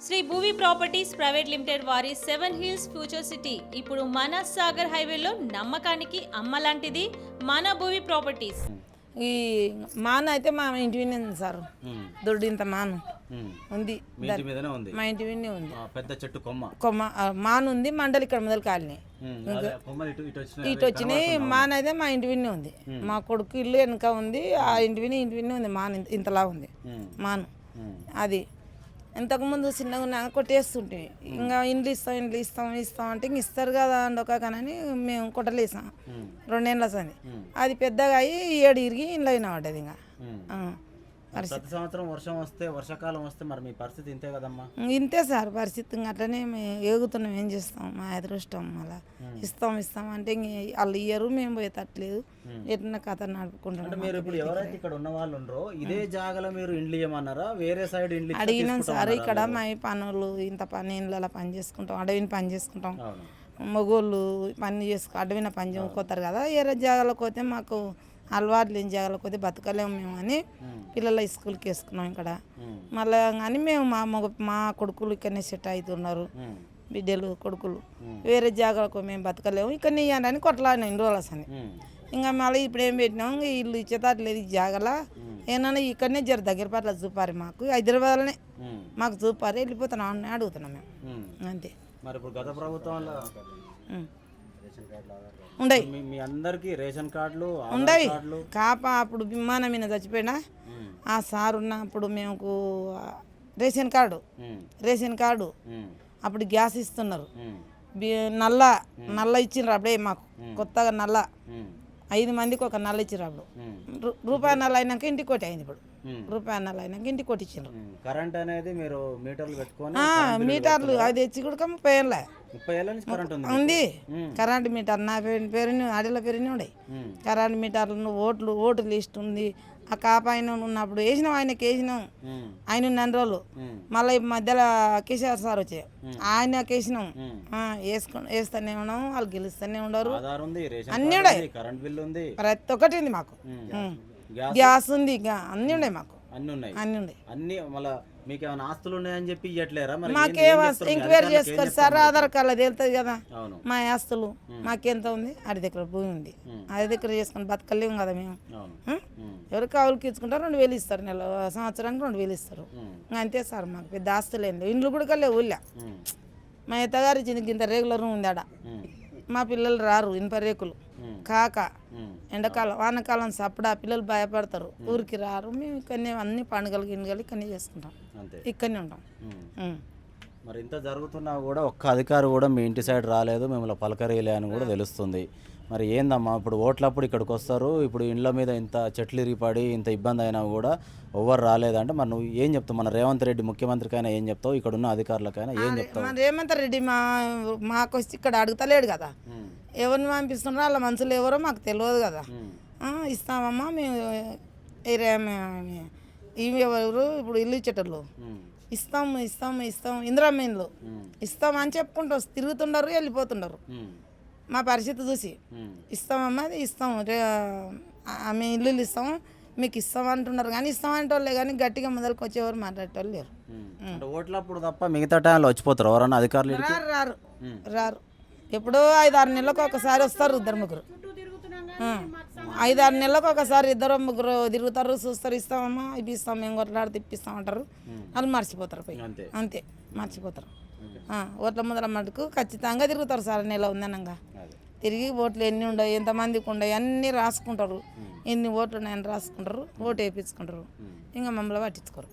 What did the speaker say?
Shri Bhuvi properties private limited వారి 7 hills future city ఇప్పుడు మన సాగర్ హైవేలో నమ్మకానికి అమ్మలాంటిది మన భూవి ప్రాపర్టీస్. ఈ మాను అయితే మా ఇంటి విన్నే ఉంది సార్. దొడ్డింత మాను ఉంది, మా ఇంటి విన్నే ఉంది. పెద్ద చెట్టు కొమ్మ మాను ఉంది. మండలి ఇక్కడ మొదలు కాలినాయి ఇటు వచ్చినాయి. మాను అయితే మా ఇంటి విన్నే ఉంది. మా కొడుకు ఇల్లు వెనుక ఉంది. ఆ ఇంటి విన్నే ఉంది. మాను ఇంతలా ఉంది మాను. అది ఇంతకుముందు చిన్నగా ఉన్నాక కొట్టేస్తుంటే ఇంకా ఇండ్లు ఇస్తాం అంటే ఇంక ఇస్తారు కదా అండొక కానీ మేము కొట్టలేసాం. 2 ఏళ్ళ సంది అది పెద్దగా అయ్యి 7 ఇరిగి ఇండ్లు అయినా పడ్డది. ఇంకా ప్రతి సంవత్సరం వర్షాకాలం వస్తే మరి మీ పరిస్థితి ఇంతే కదమ్మా? ఇంతే సార్ పరిస్థితి. ఇంకా అట్లనే మేము ఏగుతున్నాం. ఏం చేస్తాం, మా అదృష్టం. మళ్ళీ ఇస్తాం అంటే ఇంక వాళ్ళు ఇయ్యరు, మేము పోయేటట్లేదు. ఎట్లా కథ నడుపుకుంటాం. మీరు ఇప్పుడు ఎవరైతే ఇక్కడ ఉన్న వాళ్ళు ఉండరో ఇదే జాగాలో మీరు ఇండ్లు ఇవ్వమన్నారా? వేరే సైడ్ ఇండ్లు అడిగినాం సార్. ఇక్కడ మా పనులు ఇంత పని ఇండ్ల పని చేసుకుంటాం, అడవిని పని చేసుకుంటాం. మగోళ్ళు పని అడవిన పని చేసుకోతారు కదా. వేరే జాగాలోకి పోతే మాకు అలవాటు లేని జాగాలోకి పోతే బతకలేము మేము అని పిల్లల స్కూల్కి వేసుకున్నాం ఇక్కడ. మళ్ళీ కానీ మేము మా కొడుకులు ఇక్కడనే సెట్ అవుతున్నారు. బిడ్డలు కొడుకులు వేరే జాగాలకు మేము బతకలేము, ఇక్కడ ఇవ్వండి కొట్లాడినాం ఇన్ని రోజులు అని. ఇంకా మళ్ళీ ఇప్పుడు ఏం పెట్టినాం, ఇంకా ఇల్లు ఇచ్చేటట్లేదు ఈ జాగాల. ఏమన్నా ఇక్కడనే జర దగ్గర పట్ల చూపారు మాకు. హైదరాబాద్లోనే మాకు చూపారు, వెళ్ళిపోతున్నాం అని అడుగుతున్నాం మేము. అంతే. మరి ఇప్పుడు గత ప్రభుత్వంలో ఉండయి మీ అందరికి రేషన్ కార్డులు ఉండయి. కాపా అప్పుడు విమానం మీద చచ్చిపోయినా ఆ సార్ ఉన్నప్పుడు మేము రేషన్ కార్డు అప్పుడు గ్యాస్ ఇస్తున్నారు. నల్ల ఇచ్చిండ్రు అప్పుడే మాకు కొత్తగా నల్ల 5 మందికి ఒక నల్ల ఇచ్చిండ్రు. అప్పుడు రూపాయి నల్ల అయినాక ఇంటికి కొట్టి అయింది. ఇప్పుడు రూపాయి నల్ల అయినాక ఇంటికి కొట్టించారు. కరెంట్ అనేది మీరు మీటర్లు పెట్టుకొని మీటర్లు అది తెచ్చి కూడా 30 ఏళ్ళ ఉంది కరెంట్ మీటర్. నా పేరు అడిల పేరుని ఉన్నాయి కరెంట్ మీటర్లు. ఓటు లిస్ట్ ఉంది. ఆ కాపాయన ఉన్నప్పుడు వేసినాం, ఆయనకి వేసినాం. ఆయన 2 రోజులు మళ్ళీ మధ్యలో కేసీఆర్ సార్ వచ్చే ఆయనకి వేసినాం. వేస్తూనే ఉన్నాం, వాళ్ళు గెలుస్తూనే ఉండరు. అన్నీ ఉన్నాయి, ప్రతి ఒక్కటి ఉంది మాకు. గ్యాస్ ఉంది, అన్నీ ఉన్నాయి మాకు. అన్నీ ఉన్నాయి. మీకు ఏమైనా ఆస్తులు ఉన్నాయని చెప్పి ఇవ్వట్లేరా? మాకేం ఎంక్వైరీ చేసుకోవాలి సార్. ఆధార్ కార్డులో తేలుతుంది కదా మా ఆస్తులు. మాకెంత ఉంది, అడి దగ్గర భూమి ఉంది, అది దగ్గర చేసుకుని బతకలేము కదా మేము. ఎవరు కావులకి ఇచ్చుకుంటారు, 2000 ఇస్తారు. సంవత్సరానికి 2000 ఇస్తారు. అంతే సార్. మాకు పెద్ద ఆస్తులు ఏం లేవు. ఇండ్లు కూడా కలే ఊళ్ళో. మా ఎత్తగారు ఇచ్చింది ఇంత రెగ్యులర్ ఉంది ఆడ. మా పిల్లలు రారు, ఇనుప రేకులు కాక ఎండాకాలం వానకాలం సప్పుడా పిల్లలు భయపడతారు, ఊరికి రారు. మేము ఇక్కడనే అన్ని పండుగలు గిన్నెలు ఇక్కడనే చేసుకుంటాం, ఇక్కడనే ఉంటాం. మరి ఇంత జరుగుతున్నా కూడా ఒక్క అధికారి కూడా మీ ఇంటి సైడ్ రాలేదు, మిమ్మల్ని పలకరియలే అని కూడా తెలుస్తుంది. మరి ఏందమ్మా ఇప్పుడు ఓట్లప్పుడు ఇక్కడికి వస్తారు, ఇప్పుడు ఇండ్ల మీద ఇంత చెట్లు ఇరిగిపడి ఇంత ఇబ్బంది అయినా కూడా ఎవరు రాలేదంటే మరి నువ్వు ఏం చెప్తావు? మన రేవంత్ రెడ్డి ముఖ్యమంత్రికైనా ఏం చెప్తావు? ఇక్కడ ఉన్న అధికారులకైనా ఏం చెప్తావు? మన రేవంత్ రెడ్డి మాకు వచ్చి ఇక్కడ అడుగుతలేడు కదా. ఎవరిని పంపిస్తున్నారో వాళ్ళ మనుషులు ఎవరో మాకు తెలియదు కదా. ఇస్తామమ్మా మేము ఇవి ఎవరు ఇప్పుడు ఇల్లు ఇచ్చేటోళ్ళు ఇస్తాం ఇందిరమ్మ ఇండ్లు ఇస్తాం అని చెప్పుకుంటూ తిరుగుతుండరు, వెళ్ళిపోతుండరు. మా పరిస్థితి చూసి ఇస్తామమ్మా అది ఇస్తాం, మేము ఇల్లు ఇస్తాము మీకు ఇస్తాం అంటున్నారు. కానీ ఇస్తామంటే వాళ్ళే కానీ గట్టిగా మొదలుకు వచ్చేవారు మాట్లాడేవాళ్ళు లేరు. ఓట్లప్పుడు తప్ప మిగతా టైంలో వచ్చిపోతారు ఎవరన్నా అధికారులు? రారు. ఎప్పుడో 5-6 నెలలకు ఒకసారి వస్తారు 2-3. 5-6 నెలలకు ఒకసారి 2-3 తిరుగుతారు, చూస్తారు. ఇస్తామమ్మా ఇవి ఇస్తాం, మేము కొట్లాడితే ఇప్పిస్తామంటారు. వాళ్ళు మర్చిపోతారు పోయి. అంతే మర్చిపోతారు. ఓట్ల ముందర మటుకు ఖచ్చితంగా తిరుగుతారు సార్. నెల ఉందనంగా తిరిగి ఓట్లు ఎన్ని ఉండవు, ఎంతమందికి ఉండవు అన్నీ రాసుకుంటారు. ఎన్ని ఓట్లు ఉన్నాయని రాసుకుంటారు, ఓటు వేయించుకుంటారు. ఇంకా మమ్మల్ని పట్టించుకోరు.